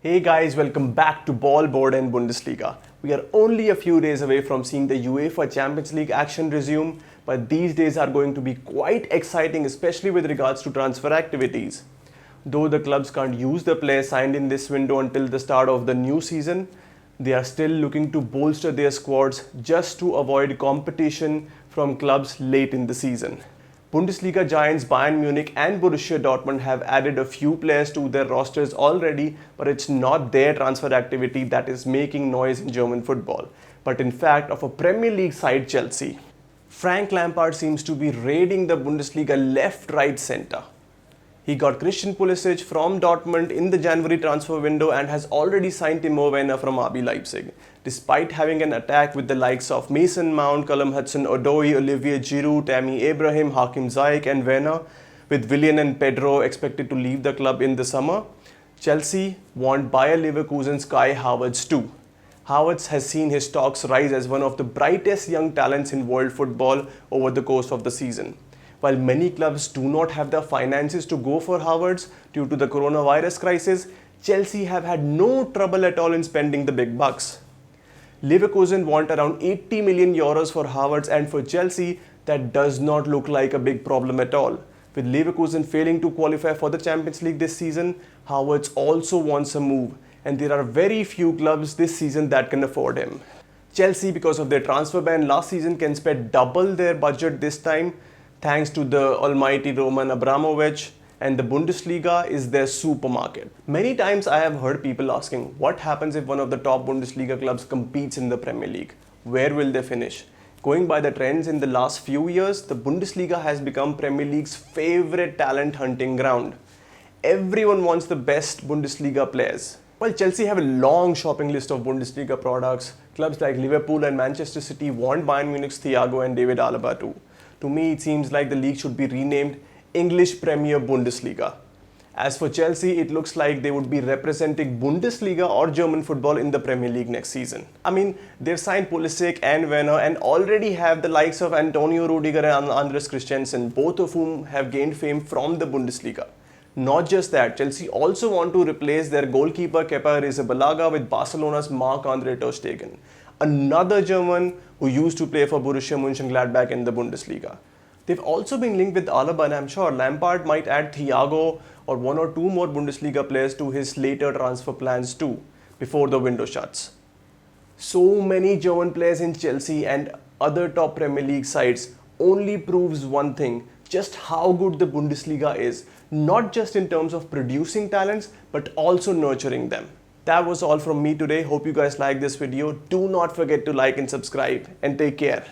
Hey guys, welcome back to Ball Board and Bundesliga. We are only a few days away from seeing the UEFA Champions League action resume, but these days are going to be quite exciting, especially with regards to transfer activities. Though the clubs can't use the players signed in this window until the start of the new season, they are still looking to bolster their squads just to avoid competition from clubs late in the season. Bundesliga giants Bayern Munich and Borussia Dortmund have added a few players to their rosters already, but it's not their transfer activity that is making noise in German football, but in fact of a Premier League side Chelsea. Frank Lampard seems to be raiding the Bundesliga left, right, centre. He got Christian Pulisic from Dortmund in the January transfer window and has already signed Timo Werner from RB Leipzig. Despite having an attack with the likes of Mason Mount, Callum Hudson-Odoi, Olivier Giroud, Tammy Abraham, Hakim Ziyech and Werner, with Willian and Pedro expected to leave the club in the summer, Chelsea want Bayer Leverkusen's Kai Havertz too. Havertz has seen his stocks rise as one of the brightest young talents in world football over the course of the season. While many clubs do not have the finances to go for Havertz due to the coronavirus crisis, Chelsea have had no trouble at all in spending the big bucks. Leverkusen want around 80 million euros for Havertz, and for Chelsea, that does not look like a big problem at all. With Leverkusen failing to qualify for the Champions League this season, Havertz also wants a move, and there are very few clubs this season that can afford him. Chelsea, because of their transfer ban last season, can spend double their budget this time, thanks to the almighty Roman Abramovich, and the Bundesliga is their supermarket. Many times I have heard people asking, what happens if one of the top Bundesliga clubs competes in the Premier League? Where will they finish? Going by the trends in the last few years, the Bundesliga has become Premier League's favorite talent hunting ground. Everyone wants the best Bundesliga players. While Chelsea have a long shopping list of Bundesliga products, clubs like Liverpool and Manchester City want Bayern Munich's Thiago and David Alaba too. To me, it seems like the league should be renamed English Premier Bundesliga. As for Chelsea, it looks like they would be representing Bundesliga or German football in the Premier League next season. I mean, they've signed Pulisic and Werner and already have the likes of Antonio Rudiger and Andres Christensen, both of whom have gained fame from the Bundesliga. Not just that, Chelsea also want to replace their goalkeeper Kepa Arrizabalaga with Barcelona's Marc-Andre ter Stegen, another German who used to play for Borussia Mönchengladbach in the Bundesliga. They've also been linked with Alaba, and I'm sure Lampard might add Thiago or one or two more Bundesliga players to his later transfer plans too, before the window shuts. So many German players in Chelsea and other top Premier League sides only proves one thing, just how good the Bundesliga is, not just in terms of producing talents, but also nurturing them. That was all from me today. Hope you guys liked this video. Do not forget to like and subscribe, and take care.